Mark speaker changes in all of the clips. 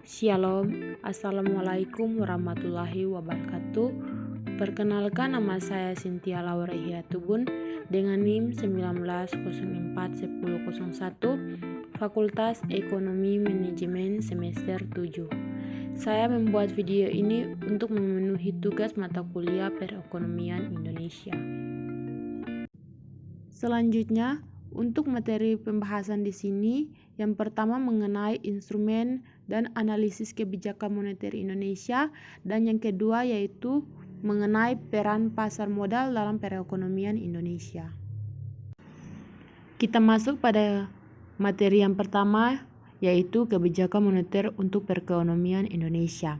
Speaker 1: Shalom, Assalamualaikum warahmatullahi wabarakatuh. Perkenalkan, nama saya Cynthia Laura Hiatubun dengan NIM 19041001 Fakultas Ekonomi Manajemen semester 7. Saya membuat video ini untuk memenuhi tugas mata kuliah Perekonomian Indonesia. Selanjutnya, untuk materi pembahasan di sini, yang pertama mengenai instrumen dan analisis kebijakan moneter Indonesia, dan yang kedua yaitu mengenai peran pasar modal dalam perekonomian Indonesia. Kita masuk pada materi yang pertama, yaitu kebijakan moneter untuk perekonomian Indonesia.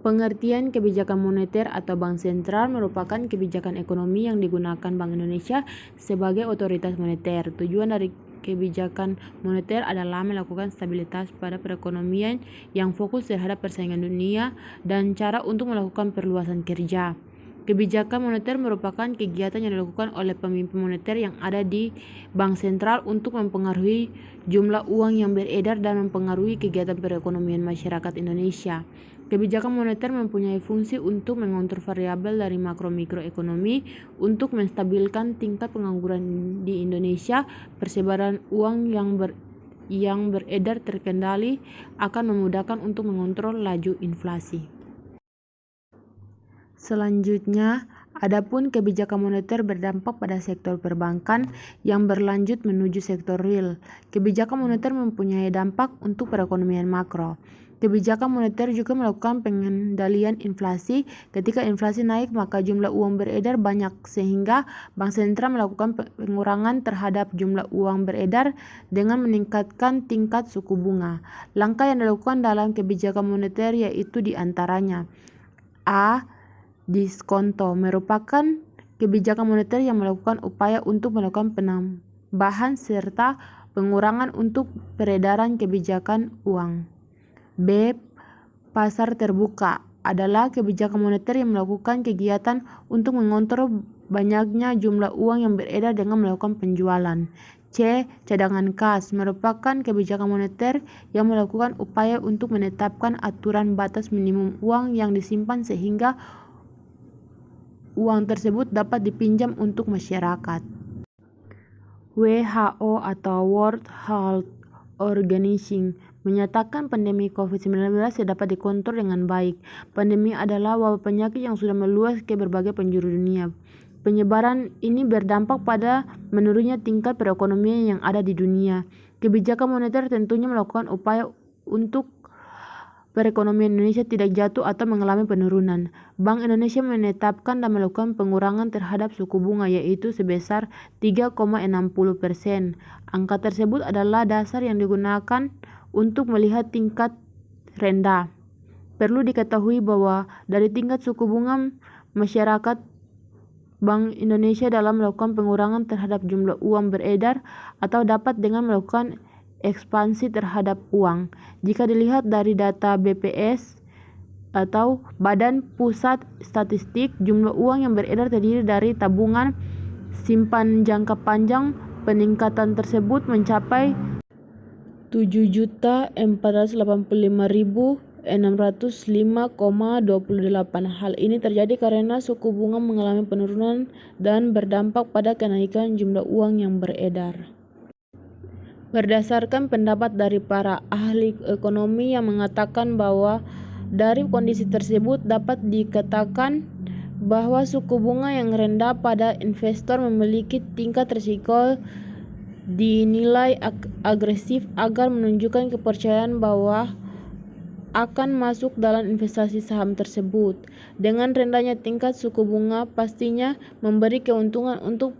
Speaker 1: Pengertian kebijakan moneter atau bank sentral merupakan kebijakan ekonomi yang digunakan Bank Indonesia sebagai otoritas moneter. Tujuan dari kebijakan moneter adalah melakukan stabilitas pada perekonomian yang fokus terhadap persaingan dunia dan cara untuk melakukan perluasan kerja. Kebijakan moneter merupakan kegiatan yang dilakukan oleh pemimpin moneter yang ada di bank sentral untuk mempengaruhi jumlah uang yang beredar dan mempengaruhi kegiatan perekonomian masyarakat Indonesia. Kebijakan moneter mempunyai fungsi untuk mengontrol variabel dari makro-mikroekonomi untuk menstabilkan tingkat pengangguran di Indonesia. Persebaran uang yang beredar terkendali akan memudahkan untuk mengontrol laju inflasi. Selanjutnya, adapun kebijakan moneter berdampak pada sektor perbankan yang berlanjut menuju sektor real. Kebijakan moneter mempunyai dampak untuk perekonomian makro. Kebijakan moneter juga melakukan pengendalian inflasi. Ketika inflasi naik, maka jumlah uang beredar banyak sehingga bank sentral melakukan pengurangan terhadap jumlah uang beredar dengan meningkatkan tingkat suku bunga. Langkah yang dilakukan dalam kebijakan moneter yaitu diantaranya: A. Diskonto merupakan kebijakan moneter yang melakukan upaya untuk melakukan penambahan serta pengurangan untuk peredaran kebijakan uang. B. Pasar terbuka adalah kebijakan moneter yang melakukan kegiatan untuk mengontrol banyaknya jumlah uang yang beredar dengan melakukan penjualan. C. Cadangan kas merupakan kebijakan moneter yang melakukan upaya untuk menetapkan aturan batas minimum uang yang disimpan sehingga uang tersebut dapat dipinjam untuk masyarakat. WHO atau World Health Organization menyatakan pandemi COVID-19 dapat dikontrol dengan baik. Pandemi adalah wabah penyakit yang sudah meluas ke berbagai penjuru dunia. Penyebaran ini berdampak pada menurunnya tingkat perekonomian yang ada di dunia. Kebijakan moneter tentunya melakukan upaya untuk perekonomian Indonesia tidak jatuh atau mengalami penurunan. Bank Indonesia menetapkan dan melakukan pengurangan terhadap suku bunga yaitu sebesar 3,60%. Angka tersebut adalah dasar yang digunakan untuk melihat tingkat rendah. Perlu diketahui bahwa dari tingkat suku bunga masyarakat, Bank Indonesia dalam melakukan pengurangan terhadap jumlah uang beredar atau dapat dengan melakukan ekspansi terhadap uang. Jika dilihat dari data BPS atau Badan Pusat Statistik, jumlah uang yang beredar terdiri dari tabungan simpan jangka panjang. Peningkatan tersebut mencapai 7.485.605,28. Hal ini terjadi karena suku bunga mengalami penurunan dan berdampak pada kenaikan jumlah uang yang beredar. Berdasarkan pendapat dari para ahli ekonomi yang mengatakan bahwa dari kondisi tersebut dapat dikatakan bahwa suku bunga yang rendah pada investor memiliki tingkat risiko dinilai agresif agar menunjukkan kepercayaan bahwa akan masuk dalam investasi saham tersebut. Dengan rendahnya tingkat suku bunga pastinya memberi keuntungan untuk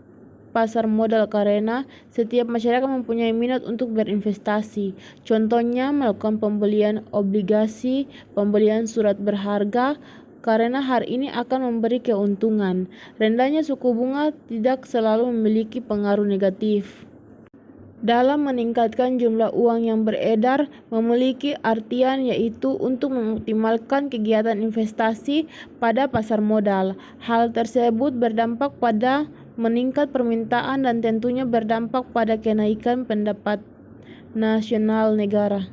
Speaker 1: pasar modal karena setiap masyarakat mempunyai minat untuk berinvestasi. Contohnya melakukan pembelian obligasi, pembelian surat berharga, karena hal ini akan memberi keuntungan. Rendahnya suku bunga tidak selalu memiliki pengaruh negatif dalam meningkatkan jumlah uang yang beredar, memiliki artian yaitu untuk mengoptimalkan kegiatan investasi pada pasar modal. Hal tersebut berdampak pada meningkat permintaan dan tentunya berdampak pada kenaikan pendapat nasional negara.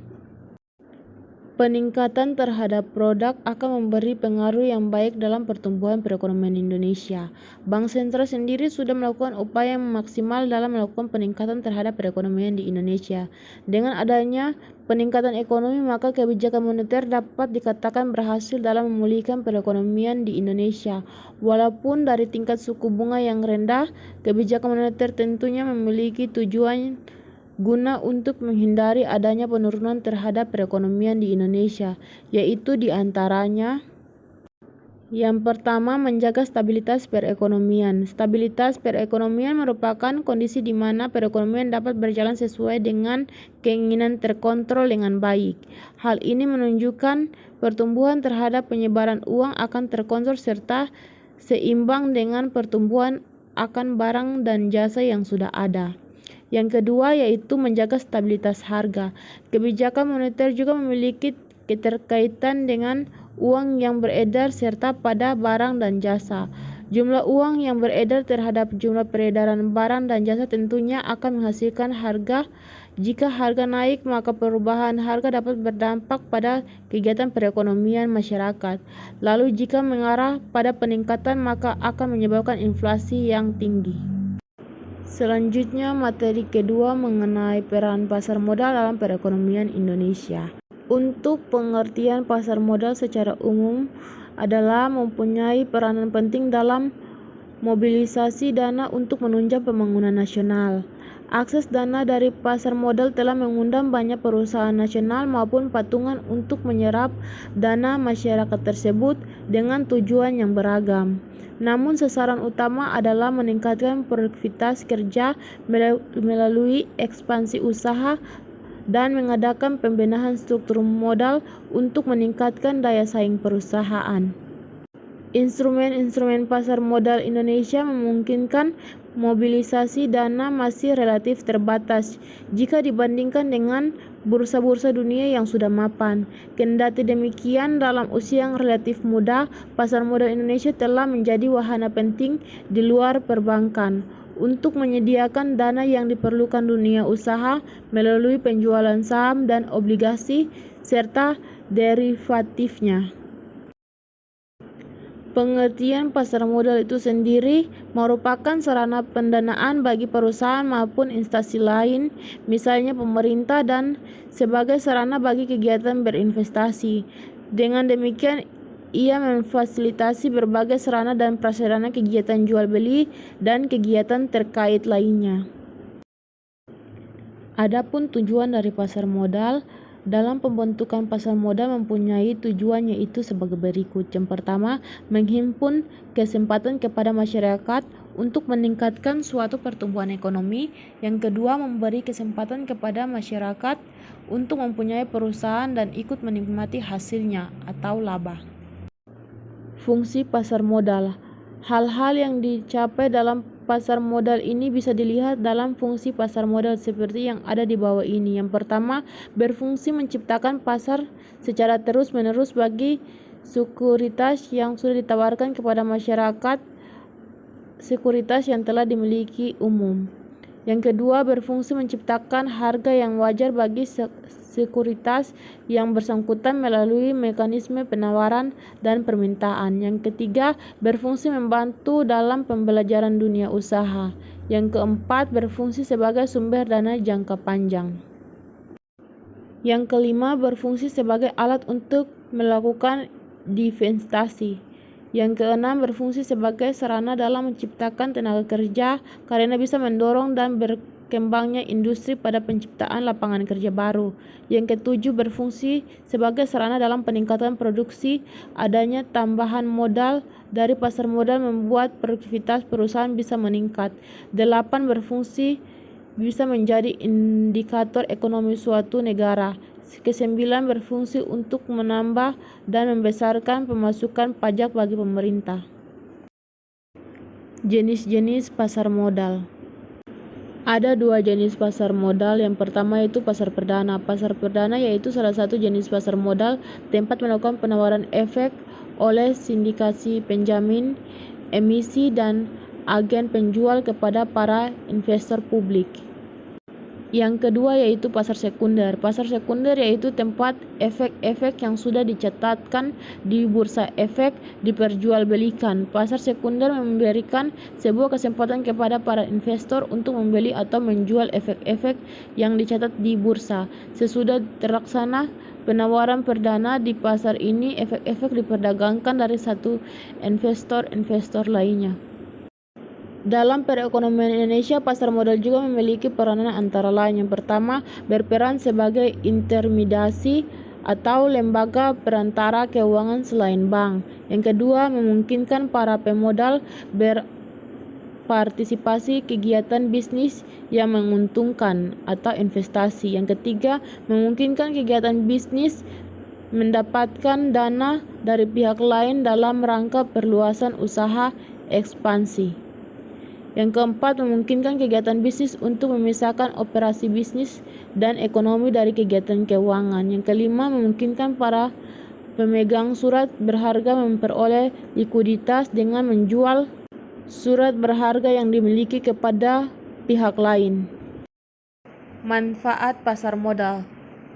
Speaker 1: Peningkatan terhadap produk akan memberi pengaruh yang baik dalam pertumbuhan perekonomian Indonesia. Bank Sentral sendiri sudah melakukan upaya yang maksimal dalam melakukan peningkatan terhadap perekonomian di Indonesia. Dengan adanya peningkatan ekonomi, maka kebijakan moneter dapat dikatakan berhasil dalam memulihkan perekonomian di Indonesia. Walaupun dari tingkat suku bunga yang rendah, kebijakan moneter tentunya memiliki tujuan guna untuk menghindari adanya penurunan terhadap perekonomian di Indonesia, yaitu diantaranya yang pertama, menjaga stabilitas perekonomian. Stabilitas perekonomian merupakan kondisi di mana perekonomian dapat berjalan sesuai dengan keinginan terkontrol dengan baik. Hal ini menunjukkan pertumbuhan terhadap penyebaran uang akan terkontrol serta seimbang dengan pertumbuhan akan barang dan jasa yang sudah ada. Yang kedua yaitu menjaga stabilitas harga. Kebijakan moneter juga memiliki keterkaitan dengan uang yang beredar serta pada barang dan jasa. Jumlah uang yang beredar terhadap jumlah peredaran barang dan jasa tentunya akan menghasilkan harga. Jika harga naik, maka perubahan harga dapat berdampak pada kegiatan perekonomian masyarakat. Lalu jika mengarah pada peningkatan, maka akan menyebabkan inflasi yang tinggi. Selanjutnya, materi kedua mengenai peran pasar modal dalam perekonomian Indonesia. Untuk pengertian pasar modal secara umum adalah mempunyai peranan penting dalam mobilisasi dana untuk menunjang pembangunan nasional. Akses dana dari pasar modal telah mengundang banyak perusahaan nasional maupun patungan untuk menyerap dana masyarakat tersebut dengan tujuan yang beragam. Namun sasaran utama adalah meningkatkan produktivitas kerja melalui ekspansi usaha dan mengadakan pembenahan struktur modal untuk meningkatkan daya saing perusahaan. Instrumen-instrumen pasar modal Indonesia memungkinkan mobilisasi dana masih relatif terbatas jika dibandingkan dengan bursa-bursa dunia yang sudah mapan. Kendati demikian, dalam usia yang relatif muda, pasar modal Indonesia telah menjadi wahana penting di luar perbankan untuk menyediakan dana yang diperlukan dunia usaha melalui penjualan saham dan obligasi serta derivatifnya. Pengertian pasar modal itu sendiri merupakan sarana pendanaan bagi perusahaan maupun instansi lain, misalnya pemerintah, dan sebagai sarana bagi kegiatan berinvestasi. Dengan demikian, ia memfasilitasi berbagai sarana dan prasarana kegiatan jual beli dan kegiatan terkait lainnya. Adapun tujuan dari pasar modal dalam pembentukan pasar modal mempunyai tujuan yaitu sebagai berikut. Yang pertama, menghimpun kesempatan kepada masyarakat untuk meningkatkan suatu pertumbuhan ekonomi. Yang kedua, memberi kesempatan kepada masyarakat untuk mempunyai perusahaan dan ikut menikmati hasilnya atau laba. Fungsi pasar modal. Hal-hal yang dicapai dalam pasar modal ini bisa dilihat dalam fungsi pasar modal seperti yang ada di bawah ini. Yang pertama, berfungsi menciptakan pasar secara terus-menerus bagi sekuritas yang sudah ditawarkan kepada masyarakat, sekuritas yang telah dimiliki umum. Yang kedua, berfungsi menciptakan harga yang wajar bagi sekuritas yang bersangkutan melalui mekanisme penawaran dan permintaan. Yang ketiga, berfungsi membantu dalam pembelajaran dunia usaha. Yang keempat, berfungsi sebagai sumber dana jangka panjang. Yang kelima, berfungsi sebagai alat untuk melakukan divestasi. Yang keenam, berfungsi sebagai sarana dalam menciptakan tenaga kerja karena bisa mendorong dan berkembangnya industri pada penciptaan lapangan kerja baru. Yang ketujuh, berfungsi sebagai sarana dalam peningkatan produksi. Adanya tambahan modal dari pasar modal membuat produktivitas perusahaan bisa meningkat. 8, berfungsi bisa menjadi indikator ekonomi suatu negara. Kesembilan, berfungsi untuk menambah dan membesarkan pemasukan pajak bagi pemerintah. Jenis-jenis pasar modal. Ada dua jenis pasar modal. Yang pertama yaitu pasar perdana. Pasar perdana yaitu salah satu jenis pasar modal tempat melakukan penawaran efek oleh sindikasi penjamin, emisi, dan agen penjual kepada para investor publik. Yang kedua yaitu pasar sekunder. Pasar sekunder yaitu tempat efek-efek yang sudah dicatatkan di bursa efek diperjualbelikan. Pasar sekunder memberikan sebuah kesempatan kepada para investor untuk membeli atau menjual efek-efek yang dicatat di bursa. Sesudah terlaksana penawaran perdana di pasar ini, efek-efek diperdagangkan dari satu investor lainnya. Dalam perekonomian Indonesia, pasar modal juga memiliki peranan antara lain. Yang pertama, berperan sebagai intermediasi atau lembaga perantara keuangan selain bank. Yang kedua, memungkinkan para pemodal berpartisipasi kegiatan bisnis yang menguntungkan atau investasi. Yang ketiga, memungkinkan kegiatan bisnis mendapatkan dana dari pihak lain dalam rangka perluasan usaha ekspansi. Yang keempat, memungkinkan kegiatan bisnis untuk memisahkan operasi bisnis dan ekonomi dari kegiatan keuangan. Yang kelima, memungkinkan para pemegang surat berharga memperoleh likuiditas dengan menjual surat berharga yang dimiliki kepada pihak lain. Manfaat pasar modal.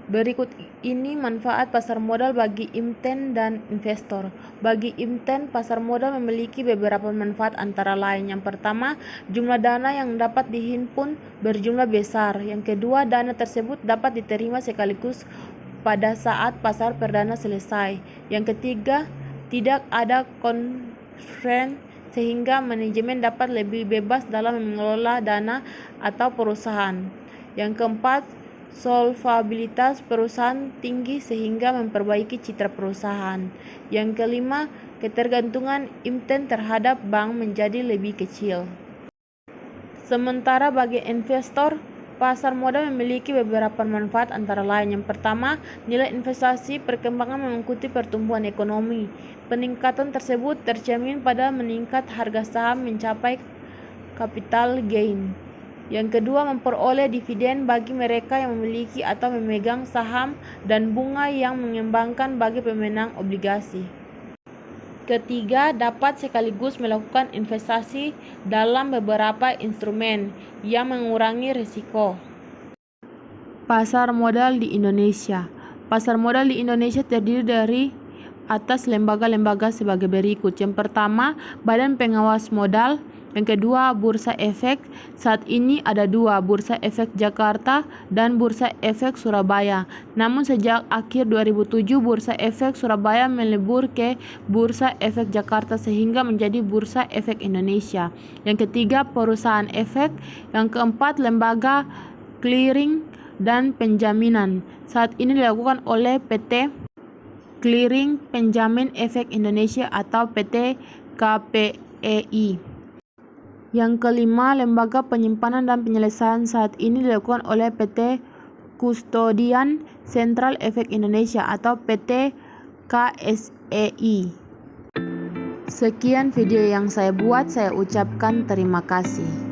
Speaker 1: Berikut ini manfaat pasar modal bagi emiten dan investor. Bagi emiten, pasar modal memiliki beberapa manfaat antara lain. Yang pertama, jumlah dana yang dapat dihimpun berjumlah besar. Yang kedua, dana tersebut dapat diterima sekaligus pada saat pasar perdana selesai. Yang ketiga, tidak ada constraint sehingga manajemen dapat lebih bebas dalam mengelola dana atau perusahaan. Yang keempat, solvabilitas perusahaan tinggi sehingga memperbaiki citra perusahaan. Yang kelima, ketergantungan emiten terhadap bank menjadi lebih kecil. Sementara bagi investor, pasar modal memiliki beberapa manfaat antara lain. Yang pertama, nilai investasi perkembangan mengikuti pertumbuhan ekonomi. Peningkatan tersebut tercermin pada meningkat harga saham mencapai capital gain. Yang kedua, memperoleh dividen bagi mereka yang memiliki atau memegang saham dan bunga yang mengembangkan bagi pemenang obligasi. Ketiga, dapat sekaligus melakukan investasi dalam beberapa instrumen yang mengurangi risiko. Pasar modal di Indonesia. Pasar modal di Indonesia terdiri dari atas lembaga-lembaga sebagai berikut. Yang pertama, Badan Pengawas Modal. Yang kedua, Bursa Efek. Saat ini ada dua, Bursa Efek Jakarta dan Bursa Efek Surabaya. Namun sejak akhir 2007, Bursa Efek Surabaya melebur ke Bursa Efek Jakarta sehingga menjadi Bursa Efek Indonesia. Yang ketiga, perusahaan efek. Yang keempat, lembaga clearing dan penjaminan. Saat ini dilakukan oleh PT Clearing Penjamin Efek Indonesia atau PT KPEI. Yang kelima, lembaga penyimpanan dan penyelesaian. Saat ini dilakukan oleh PT Kustodian Sentral Efek Indonesia atau PT KSEI. Sekian video yang saya buat, saya ucapkan terima kasih.